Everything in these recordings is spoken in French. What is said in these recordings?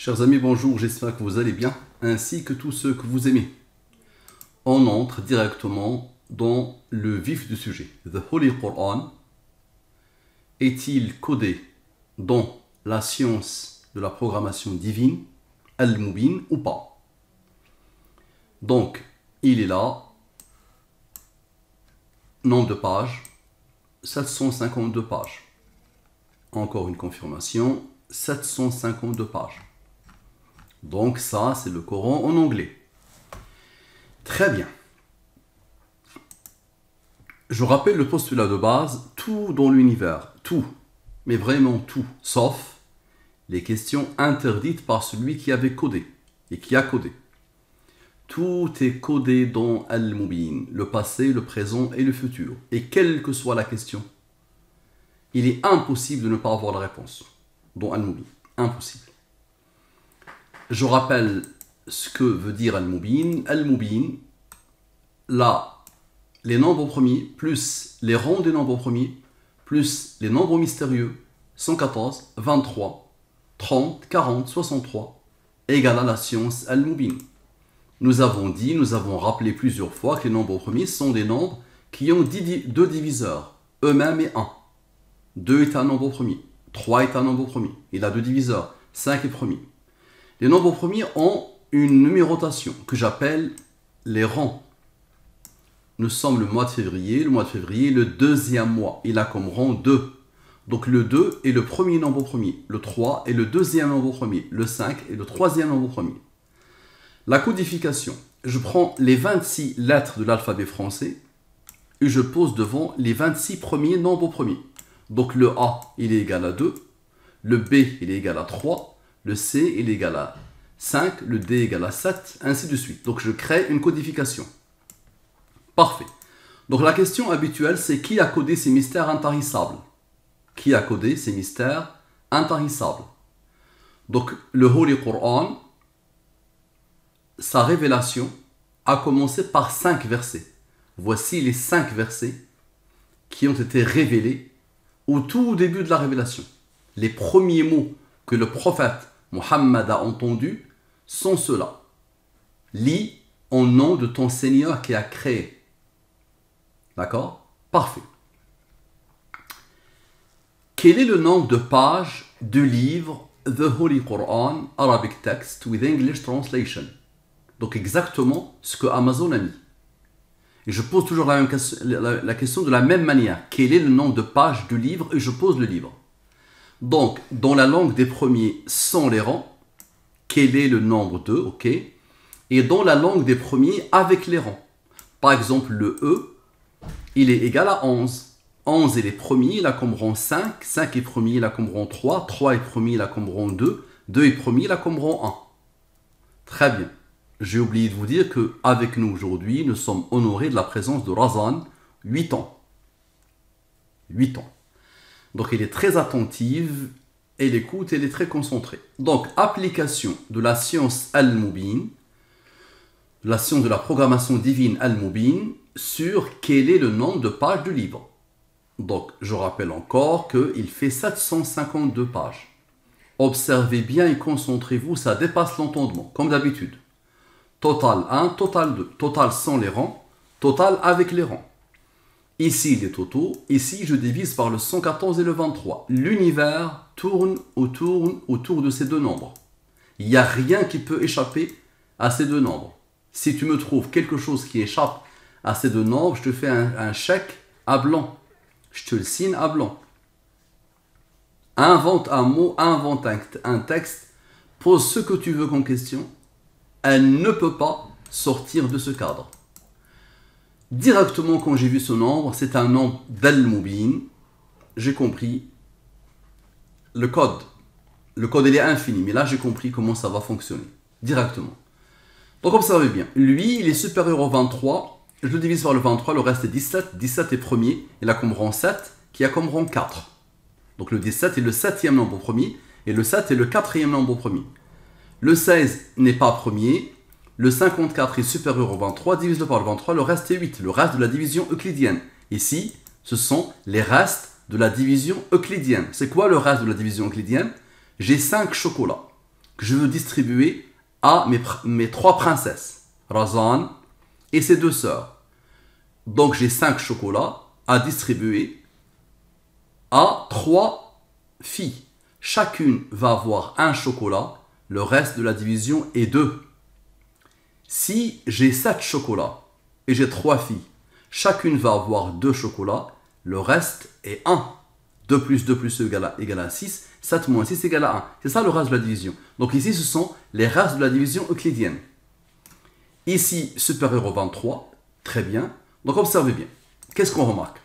Chers amis, bonjour, j'espère que vous allez bien, ainsi que tous ceux que vous aimez. On entre directement dans le vif du sujet. The Holy Quran est-il codé dans la science de la programmation divine, Al-Mubin, ou pas? Donc, il est là, nombre de pages, 752 pages. Encore une confirmation, 752 pages. Donc ça, c'est le Coran en anglais. Très bien. Je rappelle le postulat de base, tout dans l'univers, tout, mais vraiment tout, sauf les questions interdites par celui qui avait codé et qui a codé. Tout est codé dans Al-Mubin, le passé, le présent et le futur. Et quelle que soit la question, il est impossible de ne pas avoir la réponse dans Al-Mubin. Impossible. Je rappelle ce que veut dire Al-Mubin. Al-Mubin, là, les nombres premiers, plus les rangs des nombres premiers, plus les nombres mystérieux, 114, 23, 30, 40, 63, égale à la science Al-Mubin. Nous avons rappelé plusieurs fois que les nombres premiers sont des nombres qui ont deux diviseurs, eux-mêmes et 1. 2 est un nombre premier, 3 est un nombre premier, il a deux diviseurs, 5 est premier. Les nombres premiers ont une numérotation que j'appelle les rangs. Nous sommes le mois de février est le deuxième mois, il a comme rang 2. Donc le 2 est le premier nombre premier, le 3 est le deuxième nombre premier, le 5 est le troisième nombre premier. La codification, je prends les 26 lettres de l'alphabet français et je pose devant les 26 premiers nombres premiers. Donc le A, il est égal à 2, le B, il est égal à 3, le C, il est égal à 5, le D égal à 7, ainsi de suite. Donc je crée une codification. Parfait. Donc la question habituelle, c'est qui a codé ces mystères intarissables? Qui a codé ces mystères intarissables? Donc le Holy Quran, sa révélation a commencé par 5 versets. Voici les 5 versets qui ont été révélés au tout début de la révélation. Les premiers mots que le prophète Mohammed a entendus sont ceux-là. Lis en nom de ton Seigneur qui a créé. D'accord? Parfait. Quel est le nombre de pages du livre The Holy Quran, Arabic Text with English Translation? Donc exactement ce que Amazon a mis. Et je pose toujours la question de la même manière. Quel est le nombre de pages du livre? Et je pose le livre. Donc, dans la langue des premiers, sans les rangs, quel est le nombre 2, ok? Et dans la langue des premiers, avec les rangs. Par exemple, le E, il est égal à 11. 11 est les premiers, il a comme rang 5. 5 est premier, il a comme rang 3. 3 est premier, il a comme rang 2. 2 est premier, il a comme rang 1. Très bien. J'ai oublié de vous dire qu'avec nous aujourd'hui, nous sommes honorés de la présence de Razan, 8 ans. 8 ans. Donc elle est très attentive, elle écoute, elle est très concentrée. Donc application de la science Al-Mubin, la science de la programmation divine Al-Mubin, sur quel est le nombre de pages du livre. Donc je rappelle encore qu'il fait 752 pages. Observez bien et concentrez-vous, ça dépasse l'entendement, comme d'habitude. Total 1, total 2, total sans les rangs, total avec les rangs. Ici les totaux, ici je divise par le 114 et le 23. L'univers tourne autour de ces deux nombres. Il n'y a rien qui peut échapper à ces deux nombres. Si tu me trouves quelque chose qui échappe à ces deux nombres, je te fais un chèque à blanc. Je te le signe à blanc. Invente un mot, invente un texte, pose ce que tu veux comme question. Elle ne peut pas sortir de ce cadre. Directement quand j'ai vu ce nombre, c'est un nombre d'Al-Mubin, j'ai compris le code. Le code il est infini, mais là j'ai compris comment ça va fonctionner. Directement. Donc observez bien, lui il est supérieur au 23, je le divise par le 23, le reste est 17, 17 est premier, il a comme rang 7, qui a comme rang 4. Donc le 17 est le 7e nombre premier, et le 7 est le 4e nombre premier. Le 16 n'est pas premier, le 54 est supérieur au 23, divise-le par le 23, le reste est 8, le reste de la division euclidienne. Ici, ce sont les restes de la division euclidienne. C'est quoi le reste de la division euclidienne? J'ai 5 chocolats. que je veux distribuer à mes 3 princesses, Razan et ses 2 sœurs. Donc j'ai 5 chocolats à distribuer à 3 filles. Chacune va avoir un chocolat, le reste de la division est 2. Si j'ai 7 chocolats et j'ai 3 filles, chacune va avoir 2 chocolats, le reste est 1. 2 plus 2 plus 2 égale à 6, 7 moins 6 égale à 1. C'est ça le reste de la division. Donc ici, ce sont les restes de la division euclidienne. Ici, supérieur au 23, très bien. Donc observez bien. Qu'est-ce qu'on remarque?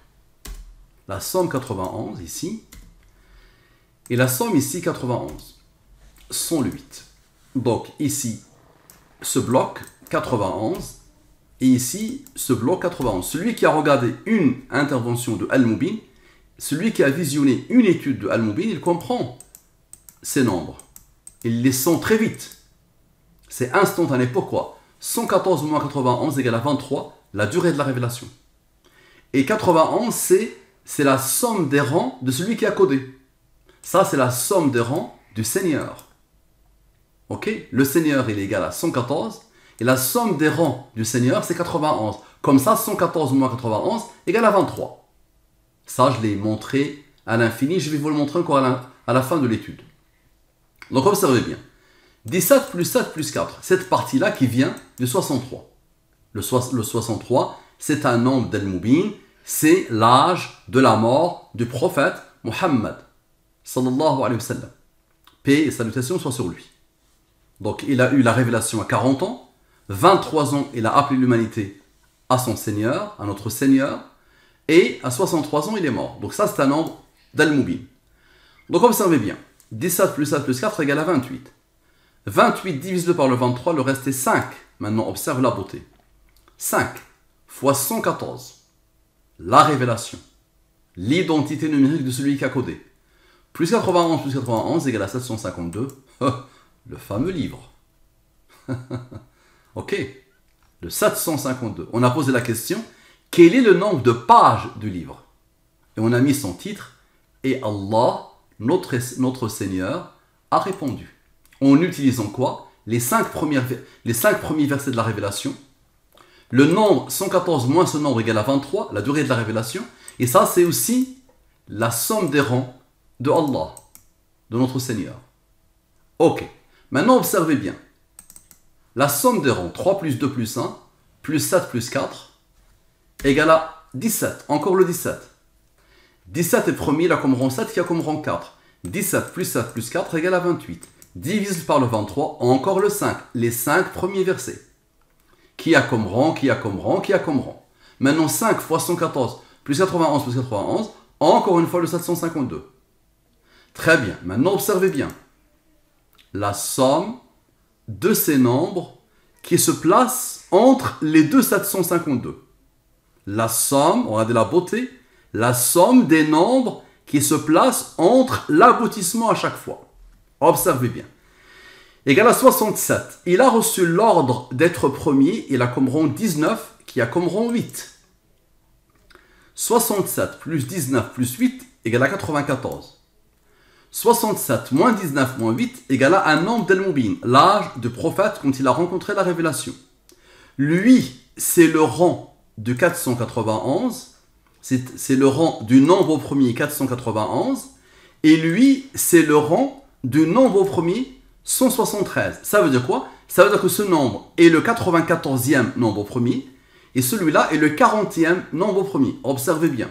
La somme 91 ici, et la somme ici 91, sont le 8. Donc ici, ce bloc 91, et ici, ce bloc 91. Celui qui a regardé une intervention de Al-Mubin, celui qui a visionné une étude de Al-Mubin, il comprend ces nombres. Il les sent très vite. C'est instantané. Pourquoi? 114 moins 91 égale à 23, la durée de la révélation. Et 91, c'est la somme des rangs de celui qui a codé. Ça, c'est la somme des rangs du Seigneur. Ok? Le Seigneur, il est égal à 114, et la somme des rangs du Seigneur, c'est 91. Comme ça, 114 moins 91 égale à 23. Ça, je l'ai montré à l'infini. Je vais vous le montrer encore à la fin de l'étude. Donc, observez bien. 17 plus 7 plus 4. Cette partie-là qui vient de 63. Le 63, c'est un nombre d'Al-Mubin. C'est l'âge de la mort du prophète Muhammad. Sallallahu alayhi wa sallam. Paix et salutations soient sur lui. Donc, il a eu la révélation à 40 ans. 23 ans, il a appelé l'humanité à son Seigneur, à notre Seigneur. Et à 63 ans, il est mort. Donc ça, c'est un nombre d'Al-Mubin. Donc observez bien. 17 plus 7 plus 4 égale à 28. 28 divise-le par le 23, le reste est 5. Maintenant, observe la beauté. 5 fois 114. La révélation. L'identité numérique de celui qui a codé. Plus 91 égale à 752. Le fameux livre. Ok. Le 752. On a posé la question. Quel est le nombre de pages du livre? Et on a mis son titre. Et Allah, notre Seigneur, a répondu. En utilisant quoi? Les 5 premiers versets de la révélation. Le nombre 114 moins ce nombre égale à 23, la durée de la révélation. Et ça, c'est aussi la somme des rangs de Allah, de notre Seigneur. Ok. Maintenant, observez bien. La somme des rangs, 3 plus 2 plus 1, plus 7 plus 4, égale à 17. Encore le 17. 17 est premier, il a comme rang 7 qui a comme rang 4. 17 plus 7 plus 4 égale à 28. Divise par le 23, encore le 5. Les 5 premiers versets. Qui a comme rang, qui a comme rang, qui a comme rang. Maintenant 5 fois 114 plus 91 plus 91, encore une fois le 752. Très bien, maintenant observez bien. La somme de ces nombres qui se placent entre les deux 752. La somme, regardez la beauté, la somme des nombres qui se placent entre l'aboutissement à chaque fois. Observez bien. Égal à 67. Il a reçu l'ordre d'être premier, il a comme rang 19, qui a comme rang 8. 67 plus 19 plus 8 égale à 94. 67 moins 19 moins 8 égale à un nombre d'Al-Mubin, l'âge du prophète quand il a rencontré la révélation. Lui, c'est le rang de 491, c'est le rang du nombre au premier 491, et lui, c'est le rang du nombre au premier 173. Ça veut dire quoi? Ça veut dire que ce nombre est le 94e nombre au premier, et celui-là est le 40e nombre au premier. Observez bien.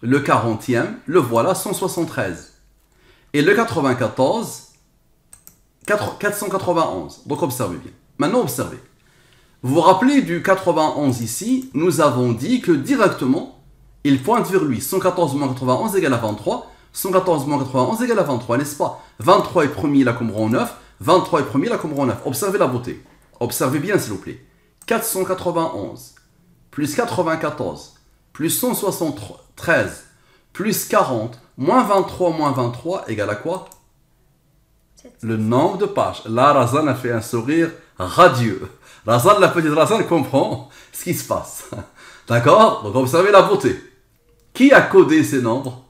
Le 40e, le voilà, 173. Et le 94, 491. Donc observez bien. Maintenant observez. Vous vous rappelez du 91 ici, nous avons dit que directement, il pointe vers lui. 114 moins 91 égale à 23. 114 moins 91 égale à 23, n'est-ce pas? 23 est premier, il a comme rang 9. 23 est premier, il a comme rang 9. Observez la beauté. Observez bien, s'il vous plaît. 491 plus 94 plus 173 plus 40 moins 23 égale à quoi? Le nombre de pages. Là, Razan a fait un sourire radieux. Razan, la petite Razan, comprend ce qui se passe. D'accord? Donc observez la beauté. Qui a codé ces nombres?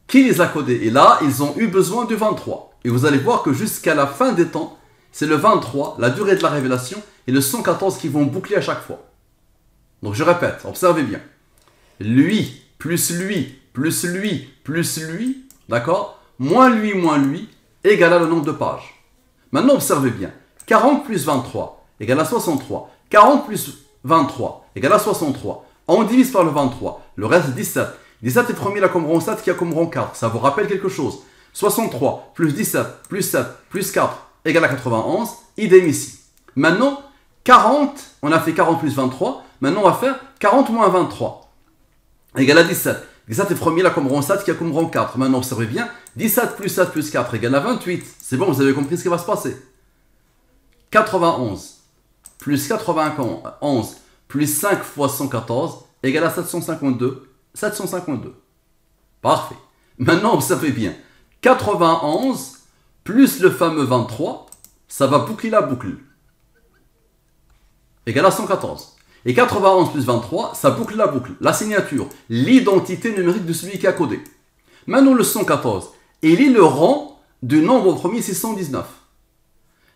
Qui les a codés? Et là, ils ont eu besoin du 23. Et vous allez voir que jusqu'à la fin des temps, c'est le 23, la durée de la révélation, et le 114 qui vont boucler à chaque fois. Donc je répète, observez bien. Lui, plus lui, plus lui, plus lui, d'accord? Moins lui, égale à le nombre de pages. Maintenant, observez bien. 40 plus 23 égale à 63. 40 plus 23 égale à 63. On divise par le 23. Le reste, 17. 17 est premier là comme rond 7 qui a comme rond 4. Ça vous rappelle quelque chose? 63 plus 17 plus 7 plus 4 égale à 91. Idem ici. Maintenant, 40, on a fait 40 plus 23. Maintenant, on va faire 40 moins 23 égale à 17. 17 est premier là comme rond 7 qui a comme rond 4. Maintenant, observez bien. 17 plus 7 plus 4 égale à 28. C'est bon, vous avez compris ce qui va se passer. 91 plus 91 plus 5 fois 114 égale à 752. 752. Parfait. Maintenant, observez bien. 91 plus le fameux 23, ça va boucler la boucle. Égale à 114. Et 91 plus 23, ça boucle la boucle. La signature, l'identité numérique de celui qui a codé. Maintenant, le 114. Il est le rang du nombre premier 619.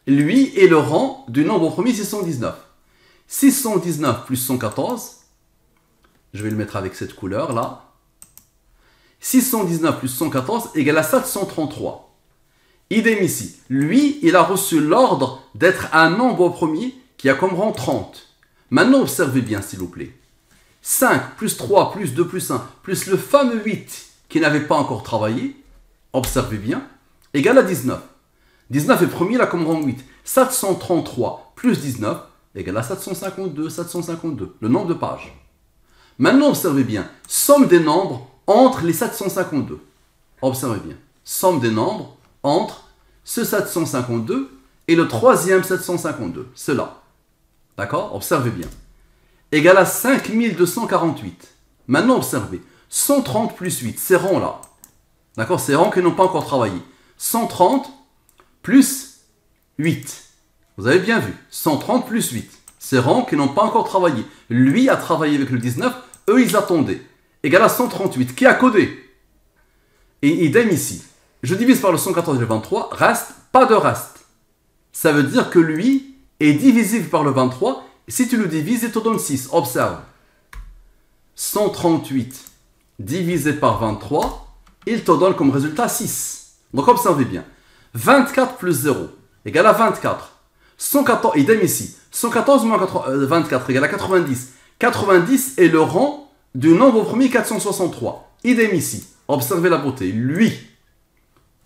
Lui est le rang du nombre premier 619. 619 plus 114, je vais le mettre avec cette couleur là. 619 plus 114 égale à 733. Idem ici. Lui, il a reçu l'ordre d'être un nombre premier qui a comme rang 30. Maintenant, observez bien s'il vous plaît. 5 plus 3 plus 2 plus 1 plus le fameux 8 qui n'avait pas encore travaillé, observez bien, égale à 19. 19 est premier là comme rang 8. 733 plus 19 égale à 752, 752, le nombre de pages. Maintenant, observez bien, somme des nombres entre les 752. Observez bien, somme des nombres entre ce 752 et le troisième 752, cela. D'accord? Observez bien. Égale à 5248. Maintenant, observez, 130 plus 8, ces rangs-là. D'accord? Ces rangs qui n'ont pas encore travaillé. 130 plus 8. Vous avez bien vu, 130 plus 8. Ces rangs qui n'ont pas encore travaillé. Lui a travaillé avec le 19, eux ils attendaient. Égal à 138. Qui a codé? Et idem ici. Je divise par le 114 et le 23, reste, pas de reste. Ça veut dire que lui est divisible par le 23. Si tu le divises, il te donne 6. Observe. 138 divisé par 23, il te donne comme résultat 6. Donc observez bien. 24 plus 0 égale à 24. 114, idem ici. 114 moins 24 égale à 90. 90 est le rang du nombre premier 463. Idem ici. Observez la beauté. Lui,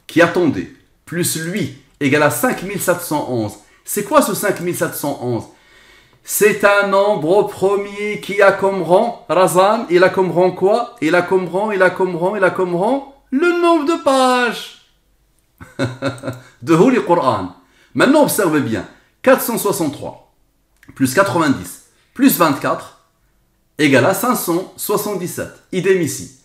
qui attendait, plus lui, égale à 5711. C'est quoi ce 5711? C'est un nombre premier qui a comme rang, Razan, il a comme rang quoi? Il a comme rang le nombre de pages de Holy Quran. Maintenant, observez bien. 463 plus 90 plus 24 égale à 577. Idem ici.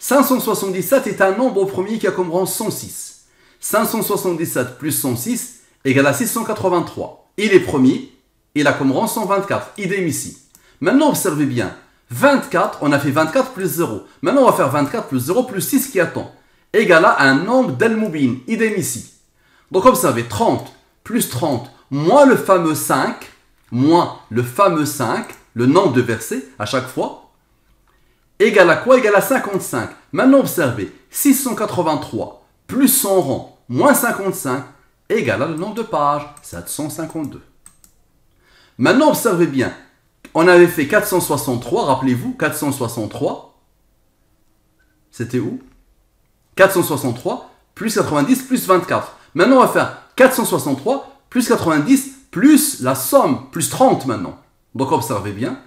577 est un nombre premier qui a comme rang 106. 577 plus 106 égale à 683. Il est premier, il a comme rang 124. Idem ici. Maintenant, observez bien. 24, on a fait 24 plus 0. Maintenant, on va faire 24 plus 0 plus 6 qui attend. Égale à un nombre d'El-Moubin. Idem ici. Donc, observez. 30 plus 30 moins le fameux 5, le nombre de versets à chaque fois, égale à quoi? Égale à 55. Maintenant, observez. 683 plus son rang moins 55 égale à le nombre de pages, 752. Maintenant, observez bien. On avait fait 463, rappelez-vous, 463. C'était où? 463 plus 90 plus 24. Maintenant, on va faire 463 plus 90 plus la somme, plus 30 maintenant. Donc, observez bien.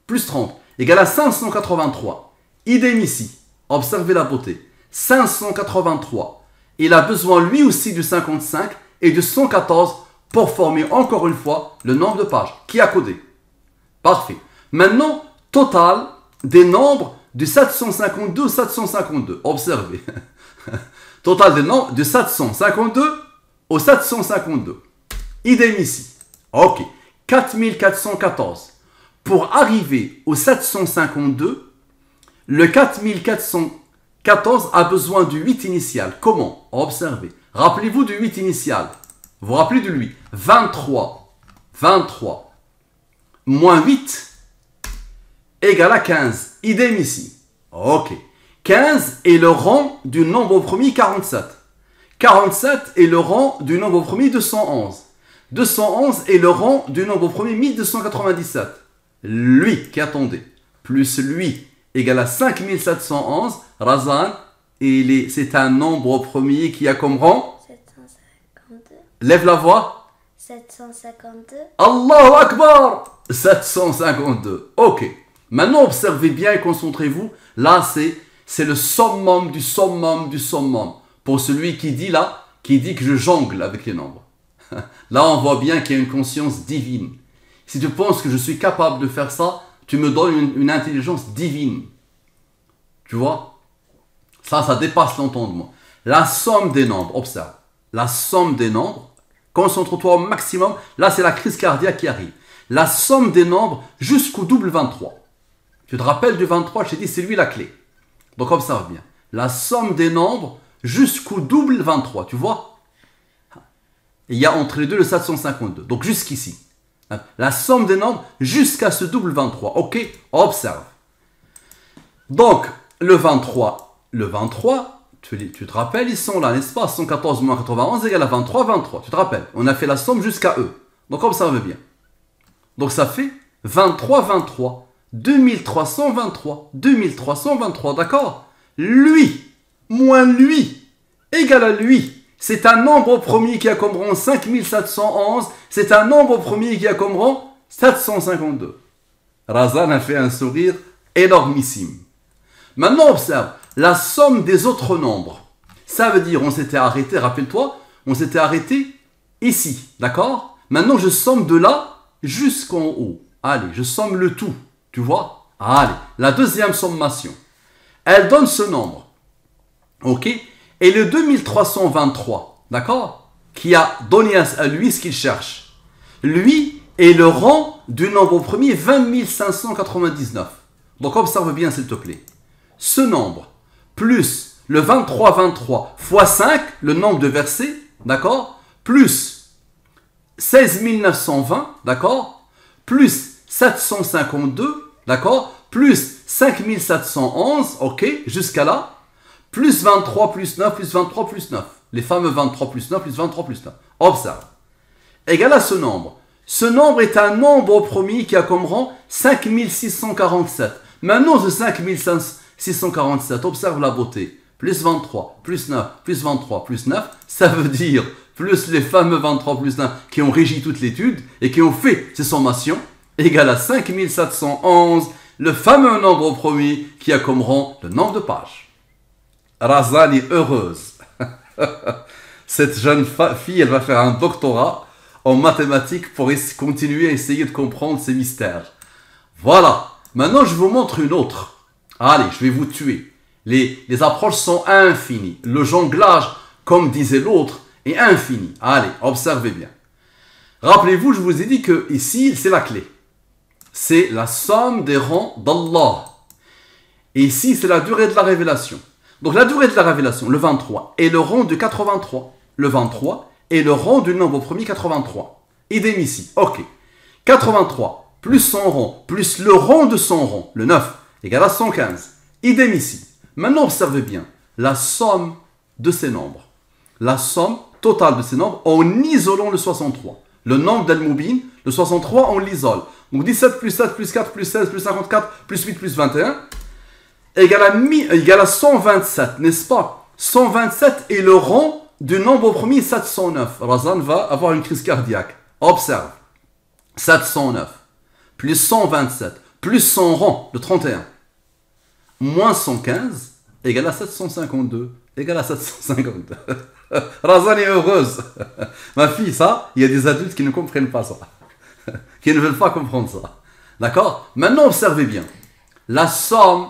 Plus 30 égale à 583. Idem ici. Observez la beauté. 583. Il a besoin lui aussi du 55 et du 114 pour former encore une fois le nombre de pages. Qui a codé? Parfait. Maintenant, total des nombres du 752 au 752. Observez. Total des nombres du 752 au 752. Idem ici. Ok. 4414. Pour arriver au 752, le 4414 a besoin du 8 initial. Comment? Observez. Rappelez-vous du 8 initial. Vous vous rappelez de lui. 23. 23. Moins 8 égale à 15. Idem ici. Ok. 15 est le rang du nombre premier 47. 47 est le rang du nombre premier 211. 211 est le rang du nombre premier 1297. Lui qui attendait, plus lui égale à 5711. Razan, c'est un nombre premier qui a comme rang 752. Lève la voix. 752. Allahu Akbar. 752. Ok. Maintenant, observez bien et concentrez-vous. Là, c'est le summum du summum du summum. Pour celui qui dit là, qui dit que je jongle avec les nombres. Là, on voit bien qu'il y a une conscience divine. Si tu penses que je suis capable de faire ça, tu me donnes une intelligence divine. Tu vois? Ça dépasse l'entendement. La somme des nombres, observe. La somme des nombres, concentre-toi au maximum. Là, c'est la crise cardiaque qui arrive. La somme des nombres jusqu'au double 23. Tu te rappelles du 23, je t'ai dit, c'est lui la clé. Donc, observe bien. La somme des nombres jusqu'au double 23, tu vois? Il y a entre les deux le 752. Donc, jusqu'ici. La somme des nombres jusqu'à ce double 23. Ok? Observe. Donc, le 23, tu te rappelles, ils sont là, n'est-ce pas? 114 moins 91 égale à 23, 23. Tu te rappelles? On a fait la somme jusqu'à eux. Donc, observe bien. Donc, ça fait 23, 23. 2323. 2323, d'accord? Lui, moins lui, égale à lui. C'est un nombre premier qui a comme rang 5711. C'est un nombre premier qui a comme rang 752. Razan a fait un sourire énormissime. Maintenant, observe la somme des autres nombres. Ça veut dire, on s'était arrêté, rappelle-toi, on s'était arrêté ici, d'accord? Maintenant, je somme de là jusqu'en haut. Allez, je somme le tout, tu vois? Allez, la deuxième sommation. Elle donne ce nombre, ok? Et le 2323, d'accord? Qui a donné à lui ce qu'il cherche. Lui est le rang du nombre premier 20 599. Donc, observe bien, s'il te plaît. Ce nombre, plus le 2323 fois 5, le nombre de versets, d'accord? Plus 16 920, d'accord? Plus 752, d'accord? Plus 5711, ok? Jusqu'à là. Plus 23 plus 9 plus 23 plus 9. Les fameux 23 plus 9 plus 23 plus 9. Observe. Égal à ce nombre. Ce nombre est un nombre premier qui a comme rang 5647. Maintenant, ce 5647, observe la beauté. Plus 23, plus 9, plus 23, plus 9, ça veut dire plus les fameux 23 plus 9 qui ont régi toute l'étude et qui ont fait ces sommations, égal à 5711, le fameux nombre premier qui a comme rang le nombre de pages. Razan est heureuse. Cette jeune fille, elle va faire un doctorat en mathématiques pour continuer à essayer de comprendre ces mystères. Voilà. Maintenant, je vous montre une autre. Allez, je vais vous tuer. Les approches sont infinies. Le jonglage, comme disait l'autre, est infini. Allez, observez bien. Rappelez-vous, je vous ai dit que ici, c'est la clé. C'est la somme des rangs d'Allah. Et ici, c'est la durée de la révélation. Donc la durée de la révélation, le 23, est le rang du 83. Le 23 est le rang du nombre premier 83. Idem ici. Ok. 83 plus son rang, plus le rang de son rang, le 9, égale à 115. Idem ici. Maintenant, observez bien la somme de ces nombres. La somme totale de ces nombres en isolant le 63. Le nombre d'Al-Moubin, le 63, on l'isole. Donc 17 plus 7 plus 4 plus 16 plus 54 plus 8 plus 21 égale à 127, n'est-ce pas? 127 est le rang du nombre premier 709. Razan va avoir une crise cardiaque. Observe. 709 plus 127 plus son rang, le 31, moins 115 égale à 752. Égale à 752. Razan est heureuse. Ma fille, ça, il y a des adultes qui ne comprennent pas ça. Qui ne veulent pas comprendre ça. D'accord? Maintenant, observez bien. La somme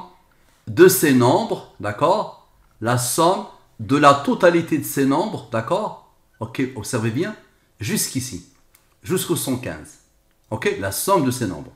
de ces nombres, d'accord? La somme de la totalité de ces nombres, d'accord? Ok, observez bien, jusqu'ici, jusqu'au 115. Ok, la somme de ces nombres.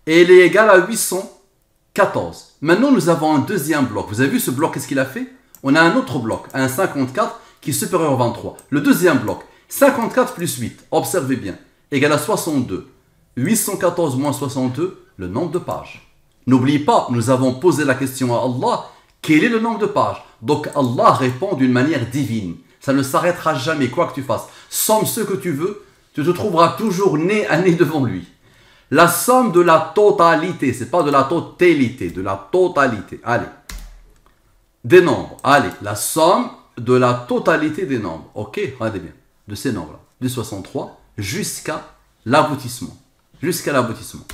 Et elle est égale à 814. Maintenant, nous avons un deuxième bloc. Vous avez vu ce bloc, qu'est-ce qu'il a fait? On a un autre bloc, un 54, qui est supérieur à 23. Le deuxième bloc, 54 plus 8, observez bien, égale à 62. 814 moins 62, le nombre de pages. N'oubliez pas, nous avons posé la question à Allah, quel est le nombre de pages? Donc Allah répond d'une manière divine. Ça ne s'arrêtera jamais, quoi que tu fasses. Somme ce que tu veux, tu te trouveras toujours nez à nez devant lui. La somme de la totalité, c'est pas de la totalité, de la totalité. Allez. Des nombres. Allez, la somme de la totalité des nombres. Ok, regardez bien. De ces nombres-là. Du 63 jusqu'à l'aboutissement. Jusqu'à l'aboutissement.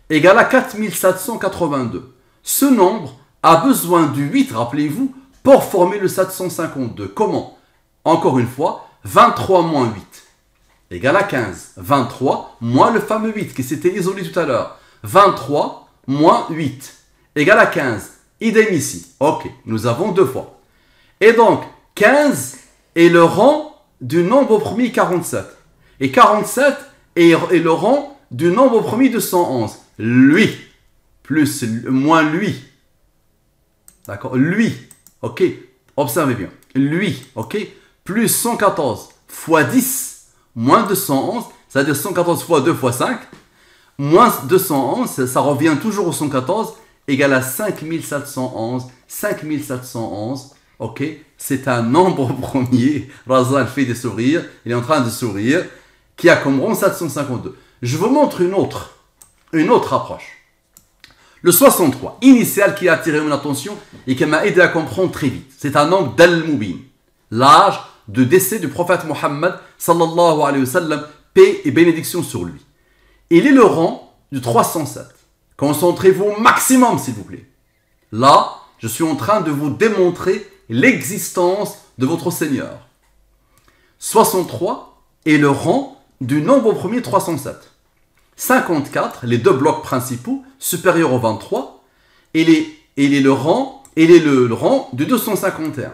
Égale à 4782. Ce nombre a besoin du 8, rappelez-vous, pour former le 752. Comment? Encore une fois, 23 moins 8 égale à 15. 23 moins le fameux 8 qui s'était isolé tout à l'heure. 23 moins 8 égale à 15. Idem ici. Ok, nous avons deux fois. Et donc, 15 est le rang du nombre premier 47. Et 47 est le rang du nombre premier 211. Lui, plus, moins lui. D'accord? Lui, ok? Observez bien. Lui, ok? Plus 114 fois 10, moins 211, c'est-à-dire 114 fois 2 fois 5, moins 211, ça revient toujours au 114, égale à 5711. 5711, ok? C'est un nombre premier. Razal fait des sourires, il est en train de sourire, qui a comme rang 752. Je vous montre une autre approche. Le 63, initial qui a attiré mon attention et qui m'a aidé à comprendre très vite. C'est un nombre d'Al-Mubin, l'âge de décès du prophète Mohammed sallallahu alayhi wa sallam, paix et bénédiction sur lui. Il est le rang du 307. Concentrez-vous au maximum, s'il vous plaît. Là, je suis en train de vous démontrer l'existence de votre Seigneur. 63 est le rang du nombre premier 307. 54, les deux blocs principaux, supérieurs au 23, il est le rang du 251.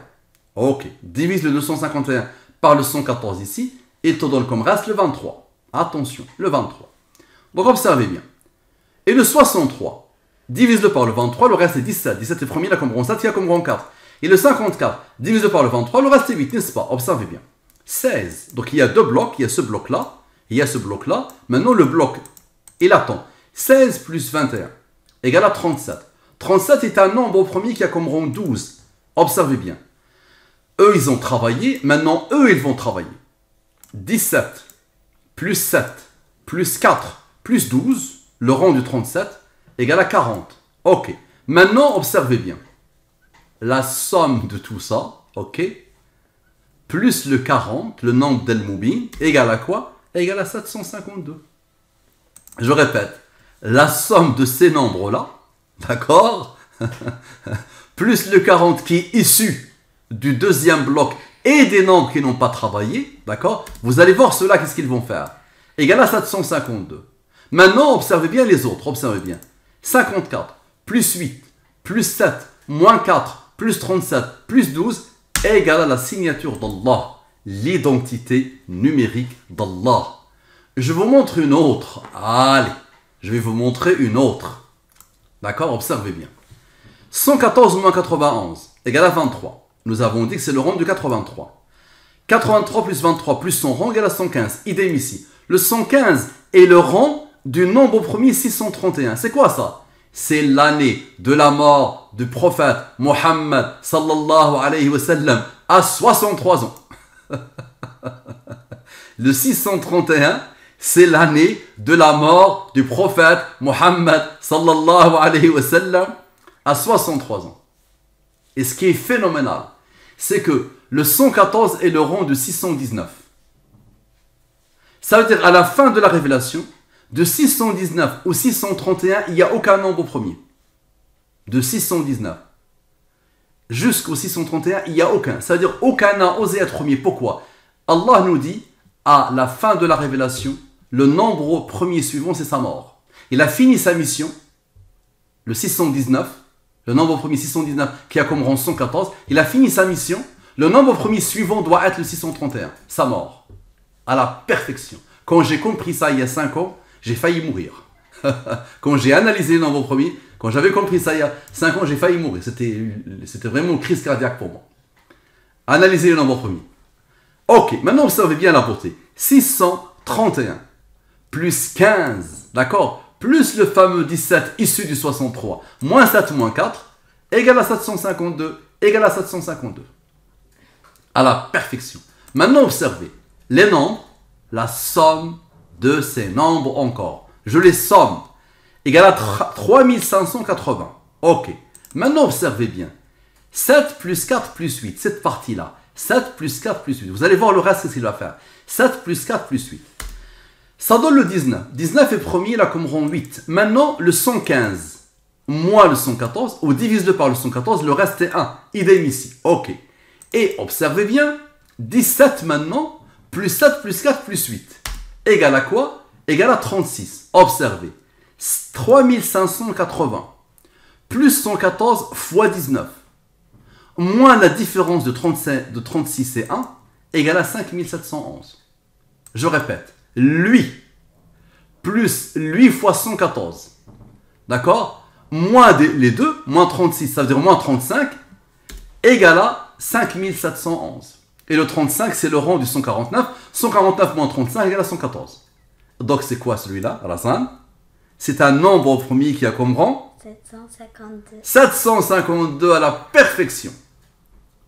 Ok, divise le 251 par le 114 ici, et il te donne comme reste le 23. Attention, le 23. Donc observez bien. Et le 63, divise-le par le 23, le reste est 17. 17 est le premier, il a comme rang 7, il a comme rang 4. Et le 54, divise-le par le 23, le reste est 8, n'est-ce pas? Observez bien. 16. Donc il y a deux blocs, il y a ce bloc-là, il y a ce bloc-là. Maintenant le bloc, il attend. 16 plus 21 égale à 37. 37 est un nombre au premier qui a comme rang 12. Observez bien. Eux, ils ont travaillé. Maintenant, eux, ils vont travailler. 17 plus 7 plus 4 plus 12, le rang du 37, égale à 40. Ok. Maintenant, observez bien. La somme de tout ça, ok, plus le 40, le nombre d'Al-Mubin, égale à quoi? Égale à 752. Je répète, la somme de ces nombres-là, d'accord, plus le 40 qui est issu du deuxième bloc et des nombres qui n'ont pas travaillé, d'accord, vous allez voir ceux-là, qu'est-ce qu'ils vont faire? Égale à 752. Maintenant, observez bien les autres, observez bien. 54, plus 8, plus 7, moins 4, plus 37, plus 12, égale à la signature d'Allah, l'identité numérique d'Allah. Je vous montre une autre. Allez, je vais vous montrer une autre. D'accord, observez bien. 114 moins 91 égale à 23. Nous avons dit que c'est le rang du 83. 83 plus 23 plus son rang égale à 115. Idem ici. Le 115 est le rang du nombre premier 631. C'est quoi ça? C'est l'année de la mort du prophète Mohammed sallallahu alayhi wa sallam à 63 ans. Le 631, c'est l'année de la mort du prophète Mohammed sallallahu alayhi wa sallam à 63 ans. Et ce qui est phénoménal, c'est que le 114 est le rang de 619. Ça veut dire à la fin de la révélation, de 619 au 631, il n'y a aucun nombre premier. De 619 jusqu'au 631, il n'y a aucun. Ça veut dire aucun n'a osé être premier. Pourquoi? Allah nous dit, à la fin de la révélation, le nombre premier suivant, c'est sa mort. Il a fini sa mission, le 619, le nombre premier 619 qui a comme rang 114, il a fini sa mission, le nombre premier suivant doit être le 631, sa mort, à la perfection. Quand j'ai compris ça il y a 5 ans, j'ai failli mourir. Quand j'ai analysé le nombre premier, quand j'avais compris ça il y a 5 ans, j'ai failli mourir. C'était vraiment une crise cardiaque pour moi. Analysez le nombre premier. Ok, maintenant observez bien la beauté. 631 plus 15, d'accord, plus le fameux 17 issu du 63, moins 7 moins 4, égale à 752, égale à 752. À la perfection. Maintenant observez les nombres, la somme de ces nombres encore. Je les somme, égale à 3580. Ok, maintenant observez bien. 7 plus 4 plus 8, cette partie-là. 7 plus 4 plus 8. Vous allez voir le reste, ce qu'il va faire. 7 plus 4 plus 8. Ça donne le 19. 19 est premier, là comme rond 8. Maintenant, le 115 moins le 114, ou divise-le par le 114, le reste est 1. Idem ici. Ok. Et observez bien, 17 maintenant, plus 7 plus 4 plus 8. Égale à quoi? Égale à 36. Observez. 3580 plus 114 fois 19. Moins la différence de 36 et 1 égale à 5711. Je répète, lui plus lui fois 114, d'accord, moins les deux, moins 36, ça veut dire moins 35, égale à 5711. Et le 35, c'est le rang du 149. 149 moins 35 égale à 114. Donc c'est quoi celui-là, Razan? C'est un nombre au premier qui a comme rang 752. 752 à la perfection.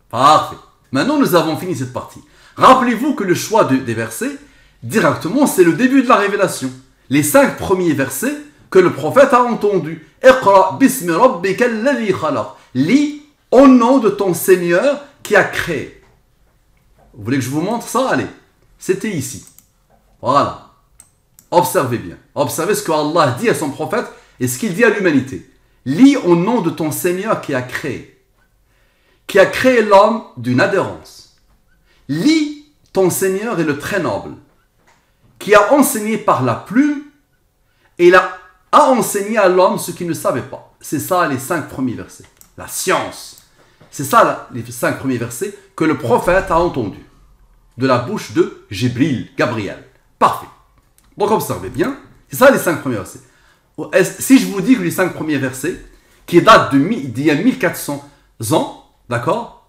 Parfait. Maintenant, nous avons fini cette partie. Rappelez-vous que le choix des versets, directement, c'est le début de la révélation. Les 5 premiers versets que le prophète a entendus. Iqra bismi rabbika alladhi khalaq. Lis au nom de ton Seigneur qui a créé. Vous voulez que je vous montre ça? Allez. C'était ici. Voilà. Observez bien. Observez ce que Allah dit à son prophète et ce qu'il dit à l'humanité. Lis au nom de ton Seigneur qui a créé. Qui a créé l'homme d'une adhérence. Lis, ton Seigneur est le très noble, qui a enseigné par la plume, et il a enseigné à l'homme ce qu'il ne savait pas. C'est ça les 5 premiers versets. La science. C'est ça les 5 premiers versets que le prophète a entendus. De la bouche de Jibril, Gabriel. Parfait. Donc observez bien. C'est ça les 5 premiers versets. Si je vous dis que les 5 premiers versets, qui datent d'il y a 1400 ans, d'accord,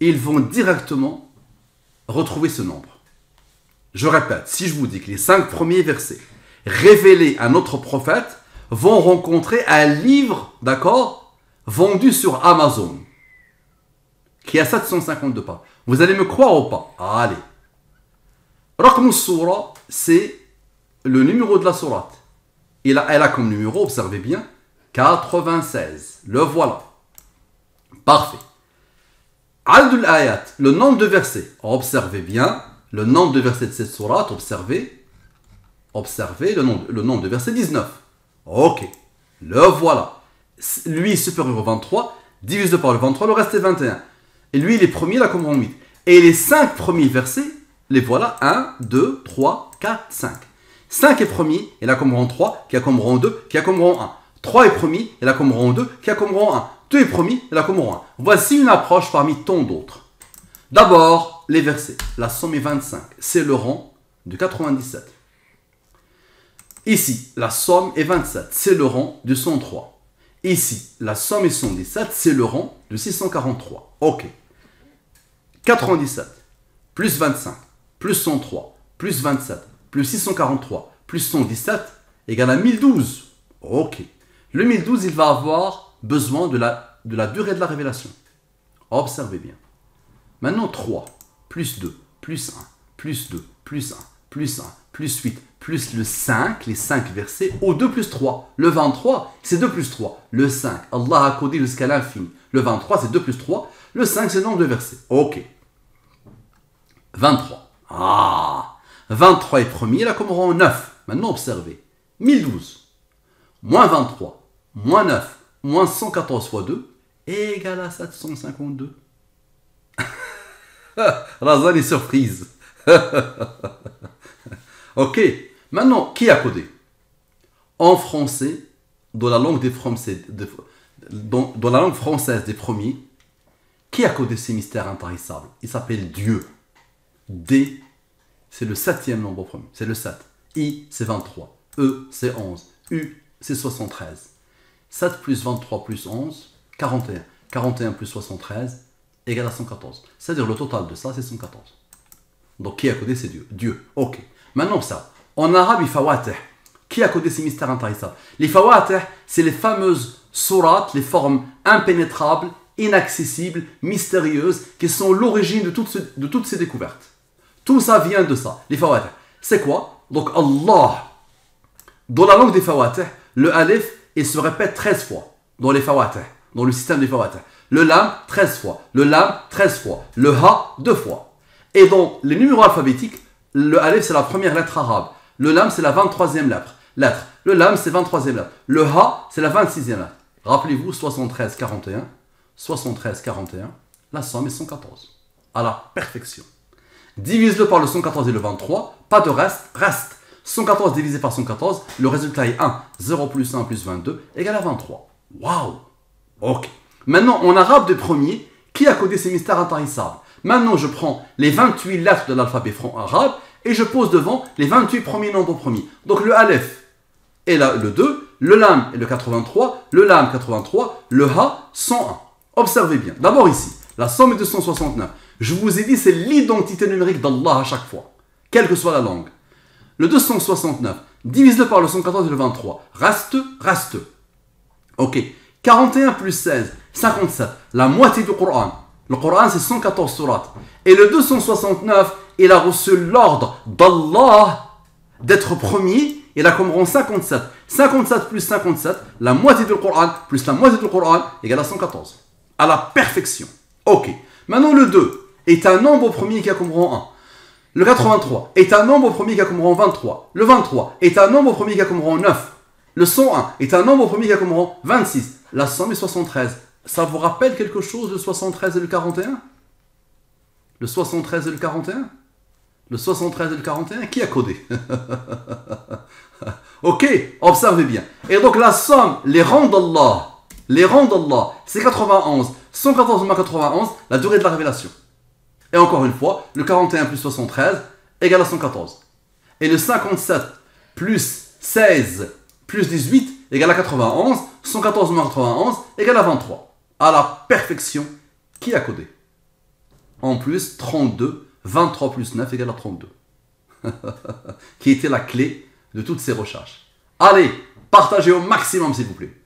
ils vont directement retrouver ce nombre. Je répète, si je vous dis que les 5 premiers versets révélés à notre prophète vont rencontrer un livre, d'accord, vendu sur Amazon, qui a 752 pages. Vous allez me croire ou pas? Allez. Raqm al-Surah, c'est le numéro de la sourate. Elle a comme numéro, observez bien, 96. Le voilà. Parfait. Adul ayat, le nombre de versets. Observez bien le nombre de versets de cette sourate. Observez le nombre de versets 19. Ok, le voilà. Lui est supérieur au 23, divisé par le 23, le reste est 21. Et lui, il est premier, il a comme rang 8. Et les 5 premiers versets, les voilà. 1, 2, 3, 4, 5. 5 est premier, il a comme rang 3, qui a comme rang 2, qui a comme rang 1. 3 est premier, il a comme rang 2, qui a comme rang 1. 2 est premier, il a comme rang 1. Voici une approche parmi tant d'autres. D'abord, les versets. La somme est 25. C'est le rang de 97. Ici, la somme est 27. C'est le rang de 103. Ici, la somme est 117. C'est le rang de 643. Ok. 97, plus 25, plus 103, plus 27, plus 643, plus 117, égale à 1012. Ok. Le 1012, il va avoir besoin de la durée de la révélation. Observez bien. Maintenant, 3, plus 2, plus 1, plus 2, plus 1, plus 1, plus 8, plus le 5, les 5 versets, au 2 plus 3. Le 23, c'est 2 plus 3. Le 5, Allah a codé jusqu'à l'infini. Le 23, c'est 2 plus 3. Le 5, c'est le nombre de versets. Ok. 23. Ah, 23 est premier, il a comme rang 9. Maintenant, observez. 1012, moins 23, moins 9, moins 114 fois 2, égale à 752. Razan est surprise. Ok. Maintenant, qui a codé? En français, dans la langue française des premiers, qui a codé ces mystères intarissables? Il s'appelle Dieu. D, c'est le 7e nombre premier, c'est le 7. I, c'est 23. E, c'est 11. U, c'est 73. 7 plus 23 plus 11, 41. 41 plus 73, égale à 114. C'est-à-dire le total de ça, c'est 114. Donc qui a codé, c'est Dieu. Dieu, ok. Maintenant ça, en arabe, il fawatih. Qui a codé ces mystères intarissables? Les fawatih, c'est les fameuses sourates, les formes impénétrables, inaccessibles, mystérieuses, qui sont l'origine de toutes ces découvertes. Tout ça vient de ça, les fawatih. C'est quoi? Donc Allah, dans la langue des fawatih, le alif, il se répète 13 fois dans les fawatih, dans le système des fawatih. Le lam, 13 fois. Le lam, 13 fois. Le ha, 2 fois. Et dans les numéros alphabétiques, le alif, c'est la première lettre arabe. Le lam, c'est la 23e lettre. Le lam, c'est 23e lettre. Le ha, c'est la 26e lettre. Rappelez-vous, 73, 41. 73, 41. La somme est 114. À la perfection. Divise-le par le 114 et le 23. Pas de reste. Reste. 114 divisé par 114. Le résultat est 1. 0 plus 1 plus 22 égale à 23. Waouh. Ok. Maintenant, en arabe de premier, qui a codé ces mystères intarissables? Maintenant, je prends les 28 lettres de l'alphabet arabe et je pose devant les 28 premiers nombres premiers. Donc le alef et le 2, le lam et le 83, le lam 83, le ha 101. Observez bien. D'abord ici, la somme est de 169. Je vous ai dit, c'est l'identité numérique d'Allah à chaque fois, quelle que soit la langue. Le 269, divise-le par le 114 et le 23. Reste. Ok. 41 plus 16, 57. La moitié du Coran. Le Coran, c'est 114 sourates. Et le 269, il a reçu l'ordre d'Allah d'être premier. Il a comme rang 57. 57 plus 57, la moitié du Coran, plus la moitié du Coran, égale à 114. À la perfection. Ok. Maintenant, le 2 est un nombre premier qui a comme rang 1. Le 83 est un nombre premier qui a comme rang 23. Le 23 est un nombre premier qui a comme rang 9. Le 101 est un nombre premier qui a comme rang 26. La somme est 73. Ça vous rappelle quelque chose, le 73 et le 41? Le 73 et le 41? Le 73 et le 41, qui a codé? Ok, observez bien. Et donc la somme, les rangs d'Allah, c'est 91. 114 moins 91, la durée de la révélation. Et encore une fois, le 41 plus 73 égale à 114. Et le 57 plus 16 plus 18 égale à 91. 114 moins 91 égale à 23. À la perfection, qui a codé? En plus, 32, 23 plus 9 égale à 32. Qui était la clé de toutes ces recherches. Allez, partagez au maximum s'il vous plaît.